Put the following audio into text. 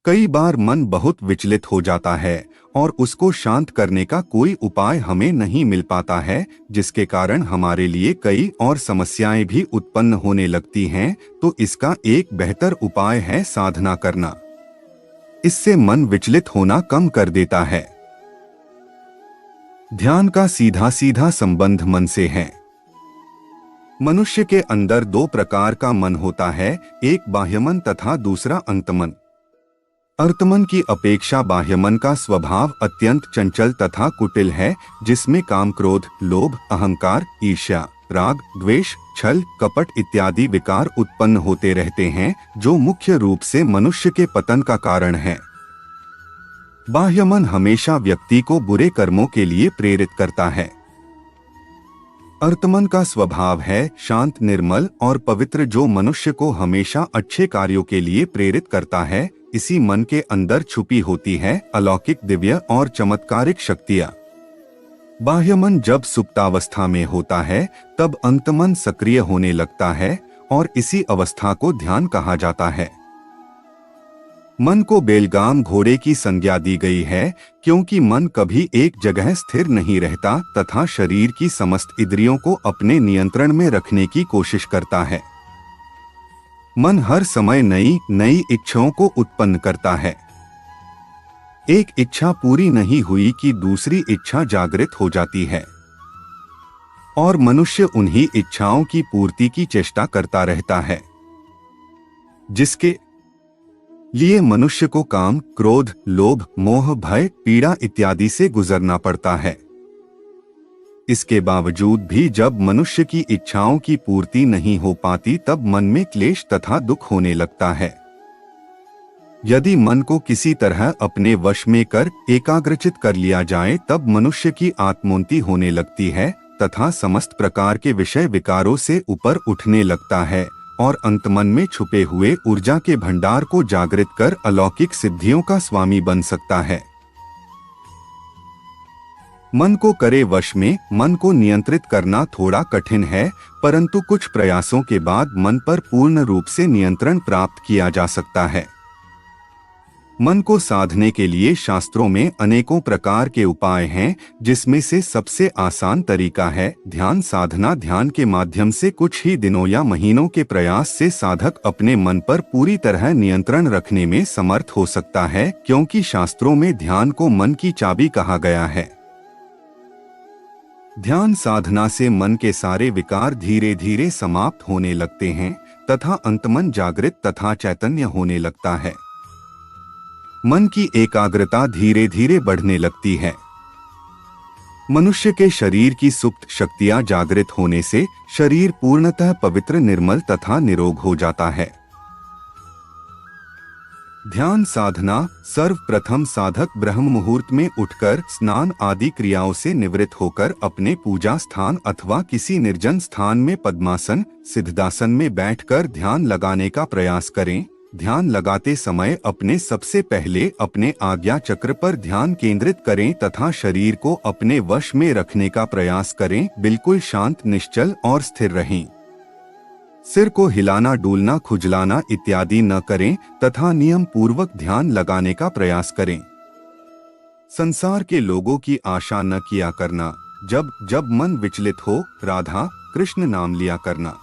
कई बार मन बहुत विचलित हो जाता है और उसको शांत करने का कोई उपाय हमें नहीं मिल पाता है, जिसके कारण हमारे लिए कई और समस्याएं भी उत्पन्न होने लगती हैं। तो इसका एक बेहतर उपाय है साधना करना। इससे मन विचलित होना कम कर देता है। ध्यान का सीधा सीधा संबंध मन से है। मनुष्य के अंदर दो प्रकार का मन होता है, एक बाह्यमन तथा दूसरा अंतमन। अर्तमन की अपेक्षा बाह्यमन का स्वभाव अत्यंत चंचल तथा कुटिल है, जिसमें काम, क्रोध, लोभ, अहंकार, ईर्ष्या, राग, द्वेष, छल, कपट इत्यादि विकार उत्पन्न होते रहते हैं, जो मुख्य रूप से मनुष्य के पतन का कारण है। बाह्यमन हमेशा व्यक्ति को बुरे कर्मों के लिए प्रेरित करता है। अर्तमन का स्वभाव है शांत, निर्मल और पवित्र, जो मनुष्य को हमेशा अच्छे कार्यों के लिए प्रेरित करता है। इसी मन के अंदर छुपी होती है अलौकिक, दिव्य और चमत्कारिक शक्तियां। बाह्यमन जब सुप्तावस्था में होता है तब अंतमन सक्रिय होने लगता है और इसी अवस्था को ध्यान कहा जाता है। मन को बेलगाम घोड़े की संज्ञा दी गई है, क्योंकि मन कभी एक जगह स्थिर नहीं रहता तथा शरीर की समस्त इंद्रियों को अपने नियंत्रण में रखने की कोशिश करता है। मन हर समय नई नई इच्छाओं को उत्पन्न करता है। एक इच्छा पूरी नहीं हुई कि दूसरी इच्छा जागृत हो जाती है और मनुष्य उन्हीं इच्छाओं की पूर्ति की चेष्टा करता रहता है, जिसके लिए मनुष्य को काम, क्रोध, लोभ, मोह, भय, पीड़ा इत्यादि से गुजरना पड़ता है। इसके बावजूद भी जब मनुष्य की इच्छाओं की पूर्ति नहीं हो पाती तब मन में क्लेश तथा दुख होने लगता है। यदि मन को किसी तरह अपने वश में कर एकाग्रचित कर लिया जाए तब मनुष्य की आत्मोन्नति होने लगती है तथा समस्त प्रकार के विषय विकारों से ऊपर उठने लगता है और अंतमन में छुपे हुए ऊर्जा के भंडार को जागृत कर अलौकिक सिद्धियों का स्वामी बन सकता है। मन को करे वश में मन को नियंत्रित करना थोड़ा कठिन है, परंतु कुछ प्रयासों के बाद मन पर पूर्ण रूप से नियंत्रण प्राप्त किया जा सकता है। मन को साधने के लिए शास्त्रों में अनेकों प्रकार के उपाय हैं, जिसमें से सबसे आसान तरीका है ध्यान साधना। ध्यान के माध्यम से कुछ ही दिनों या महीनों के प्रयास से साधक अपने मन पर पूरी तरह नियंत्रण रखने में समर्थ हो सकता है, क्योंकि शास्त्रों में ध्यान को मन की चाबी कहा गया है। ध्यान साधना से मन के सारे विकार धीरे धीरे समाप्त होने लगते हैं तथा अंतमन जागृत तथा चैतन्य होने लगता है। मन की एकाग्रता धीरे धीरे बढ़ने लगती है। मनुष्य के शरीर की सुप्त शक्तियां जागृत होने से शरीर पूर्णतः पवित्र, निर्मल तथा निरोग हो जाता है। ध्यान साधना सर्वप्रथम साधक ब्रह्म मुहूर्त में उठकर स्नान आदि क्रियाओं से निवृत्त होकर अपने पूजा स्थान अथवा किसी निर्जन स्थान में पद्मासन, सिद्धासन में बैठकर ध्यान लगाने का प्रयास करें। ध्यान लगाते समय अपने सबसे पहले अपने आज्ञा चक्र पर ध्यान केंद्रित करें तथा शरीर को अपने वश में रखने का प्रयास करें। बिल्कुल शांत, निश्चल और स्थिर रहें। सिर को हिलाना, डूलना, खुजलाना इत्यादि न करें तथा नियम पूर्वक ध्यान लगाने का प्रयास करें। संसार के लोगों की आशा न किया करना। जब जब मन विचलित हो राधा कृष्ण नाम लिया करना।